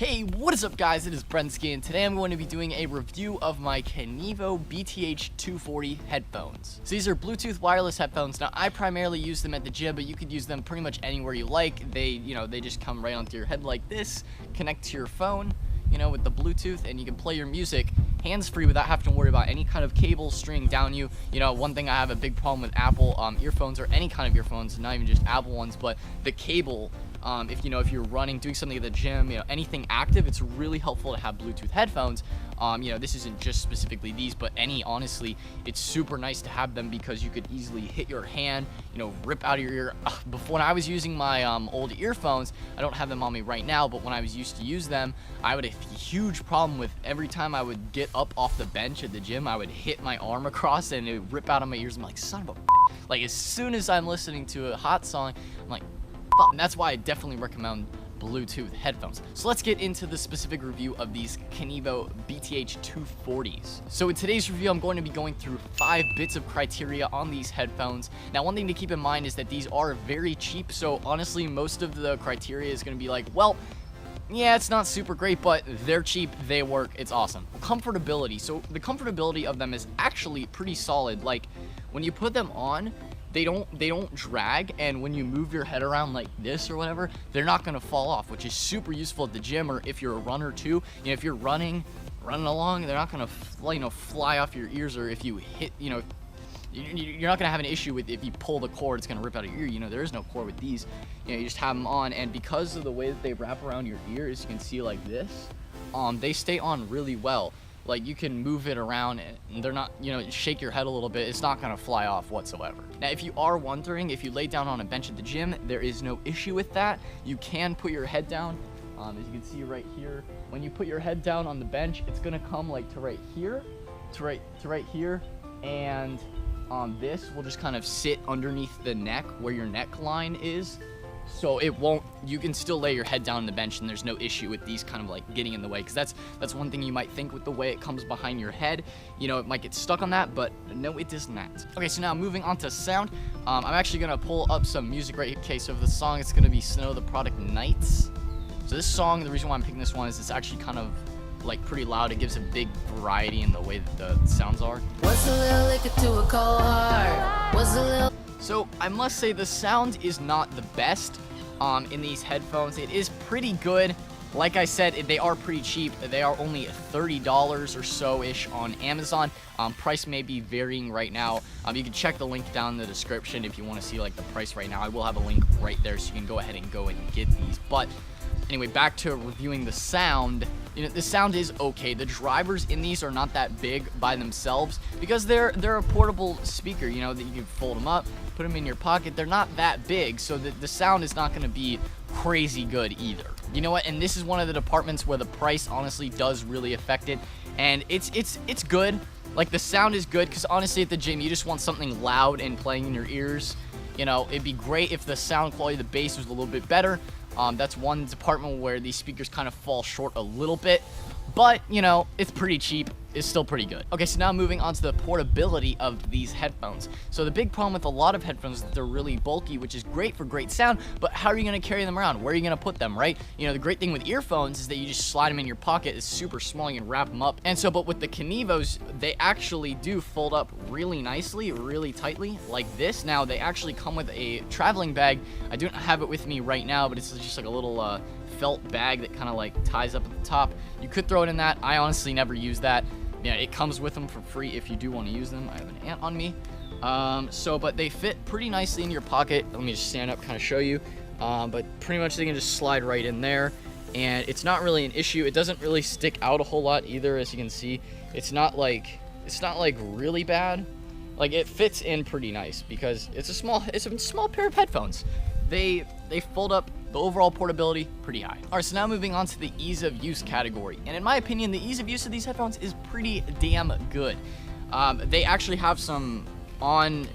Hey, what is up guys, it is Brensky, and today I'm going to be doing a review of my Kinivo BTH240 headphones. So these are Bluetooth wireless headphones. Now I primarily use them at the gym, but you could use them pretty much anywhere you like. They just come right onto your head like this, connect to your phone, with the Bluetooth, and you can play your music hands-free without having to worry about any kind of cable string down you. One thing I have a big problem with Apple earphones, or any kind of earphones, not even just Apple ones, but the cable. If you're running, doing something at the gym, anything active, it's really helpful to have Bluetooth headphones. This isn't just specifically these, but honestly, it's super nice to have them because you could easily hit your hand, rip out of your ear. Before, when I was using my old earphones, I don't have them on me right now, but when I was used to use them, I would have a huge problem with every time I would get up off the bench at the gym, I would hit my arm across and it would rip out of my ears. I'm like, son of a like, as soon as I'm listening to a hot song, I'm like, and that's why I definitely recommend Bluetooth headphones. So let's get into the specific review of these Kinivo BTH240s. So in today's review, I'm going to be going through 5 bits of criteria on these headphones. Now, one thing to keep in mind is that these are very cheap, so honestly, most of the criteria is going to be like, well, yeah, it's not super great, but they're cheap, they work, it's awesome. Comfortability. So the comfortability of them is actually pretty solid. Like, when you put them on, they don't drag, and when you move your head around like this or whatever, they're not going to fall off, which is super useful at the gym, or if you're a runner too. If you're running along, they're not going to fly off your ears, or if you hit, you're not going to have an issue with if you pull the cord, it's going to rip out of your ear. There is no cord with these. You just have them on, and because of the way that they wrap around your ears, you can see like this, they stay on really well. Like, you can move it around and they're not, shake your head a little bit, it's not going to fly off whatsoever. Now, if you are wondering, if you lay down on a bench at the gym, there is no issue with that. You can put your head down, as you can see right here. When you put your head down on the bench, it's going to come like to right here, to right here, and this will just kind of sit underneath the neck where your neckline is. So it won't, you can still lay your head down on the bench, and there's no issue with these kind of like getting in the way, because that's one thing you might think with the way it comes behind your head. It might get stuck on that, but no, it does not. Okay, so now moving on to sound, I'm actually going to pull up some music right here. Okay, so for the song, it's going to be Snow the Product Nights. So this song, the reason why I'm picking this one is it's actually kind of like pretty loud. It gives a big variety in the way that the sounds are. What's a little liquor to a cold heart? What's a little... So I must say the sound is not the best in these headphones. It is pretty good. Like I said, they are pretty cheap. They are only $30 or so-ish on Amazon. Price may be varying right now. You can check the link down in the description if you want to see like the price right now. I will have a link right there, so you can go ahead and get these. But anyway, back to reviewing the sound. The sound is okay. The drivers in these are not that big by themselves because they're a portable speaker, that you can fold them up, put them in your pocket. They're not that big, so the sound is not going to be crazy good either. You know what? And this is one of the departments where the price honestly does really affect it. And it's good. Like, the sound is good because honestly at the gym you just want something loud and playing in your ears. It'd be great if the sound quality of the bass was a little bit better. That's one department where these speakers kind of fall short a little bit, but it's pretty cheap. It's still pretty good. Okay, so now moving on to the portability of these headphones. So the big problem with a lot of headphones is that they're really bulky, which is great for great sound, but how are you going to carry them around? Where are you going to put them, right? The great thing with earphones is that you just slide them in your pocket. It's super small, you can wrap them up. And so, but with the Kinivos, they actually do fold up really nicely, really tightly, like this. Now, they actually come with a traveling bag. I don't have it with me right now, but it's just like a little felt bag that kind of like ties up at the top. You could throw it in that. I honestly never use that. It comes with them for free if you do want to use them. I have an ant on me. But they fit pretty nicely in your pocket. Let me just stand up, kind of show you. But pretty much they can just slide right in there. And it's not really an issue. It doesn't really stick out a whole lot either, as you can see. It's not like really bad. Like, it fits in pretty nice because it's a small pair of headphones. They fold up. The overall portability, pretty high. All right, so now moving on to the ease of use category. And in my opinion, the ease of use of these headphones is pretty damn good. They actually have some on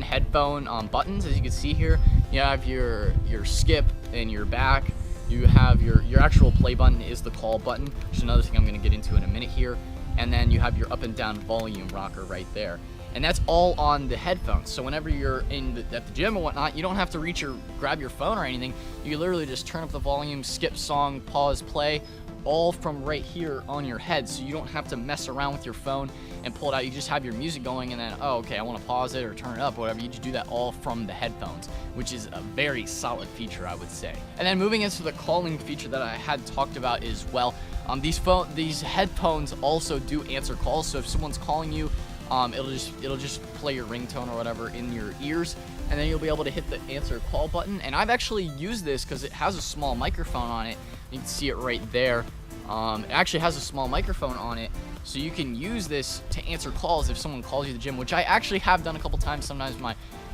headphone buttons, as you can see here. You have your skip and your back. You have your actual play button is the call button, which is another thing I'm gonna get into in a minute here. And then you have your up and down volume rocker right there. and that's all on the headphones. So whenever you're at the gym or whatnot, you don't have to reach or grab your phone or anything. You literally just turn up the volume, skip song, pause, play, all from right here on your head, so you don't have to mess around with your phone and pull it out. You just have your music going, and then, oh, okay, I want to pause it or turn it up or whatever. You just do that all from the headphones, which is a very solid feature, I would say. And then moving into the calling feature that I had talked about as well, these headphones also do answer calls. So if someone's calling you, it'll just play your ringtone or whatever in your ears, and then you'll be able to hit the answer call button. And I've actually used this because it has a small microphone on it. You can see it right there. It actually has a small microphone on it, so you can use this to answer calls if someone calls you at the gym, which I actually have done a couple times. Sometimes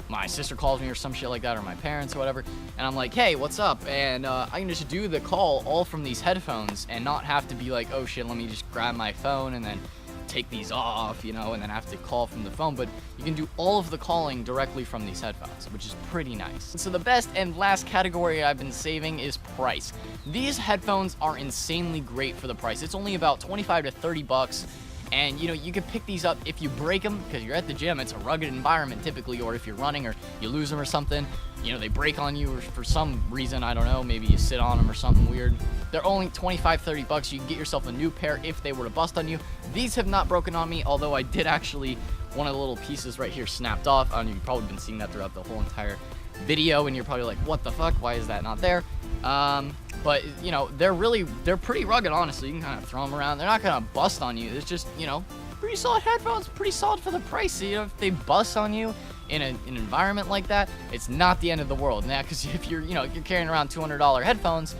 my sister calls me or some shit like that, or my parents or whatever, and I'm like, hey, what's up? And I can just do the call all from these headphones and not have to be like, oh shit, let me just grab my phone and then take these off, you know, and then have to call from the phone. But you can do all of the calling directly from these headphones, which is pretty nice. So the best and last category I've been saving is price. These headphones are insanely great for the price. It's only about 25 to 30 bucks. And, you know, you can pick these up if you break them, because you're at the gym. It's a rugged environment typically, or if you're running or you lose them or something, you know, they break on you or for some reason, I don't know, maybe you sit on them or something weird. They're only 25, 30 bucks. You can get yourself a new pair if they were to bust on you. These have not broken on me, although I did actually, one of the little pieces right here snapped off. I don't know, you've probably been seeing that throughout the whole entire video, and you're probably like, what the fuck? Why is that not there? But, you know, they're pretty rugged, honestly. You can kind of throw them around. They're not going to bust on you. It's just, you know, pretty solid headphones, pretty solid for the price. You know, if they bust on you in an environment like that, it's not the end of the world. Now, because if you're carrying around $200 headphones,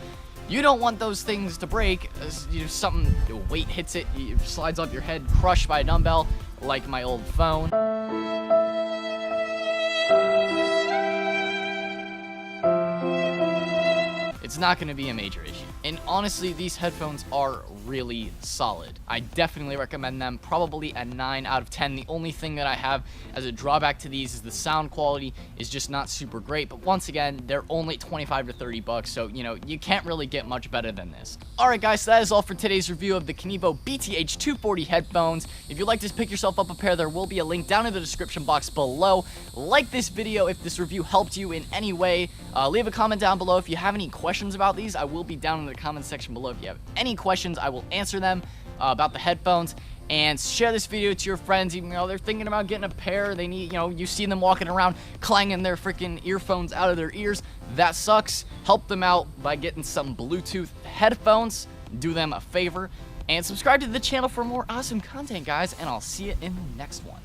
you don't want those things to break. You know, something, weight hits it, it slides off your head, crushed by a dumbbell, like my old phone. It's not going to be a major issue. And honestly, these headphones are really solid. I definitely recommend them. Probably a 9 out of 10. The only thing that I have as a drawback to these is the sound quality is just not super great. But once again, they're only 25 to 30 bucks. So, you know, you can't really get much better than this. Alright guys, so that is all for today's review of the Kinivo BTH240 headphones. If you'd like to pick yourself up a pair, there will be a link down in the description box below. Like this video if this review helped you in any way. Leave a comment down below if you have any questions about these. I will be down in the comment section below. If you have any questions, I will answer them about the headphones. And share this video to your friends, even though they're thinking about getting a pair. They need, you know, you see them walking around clanging their freaking earphones out of their ears. That sucks. Help them out by getting some Bluetooth headphones. Do them a favor. And subscribe to the channel for more awesome content, guys. And I'll see you in the next one.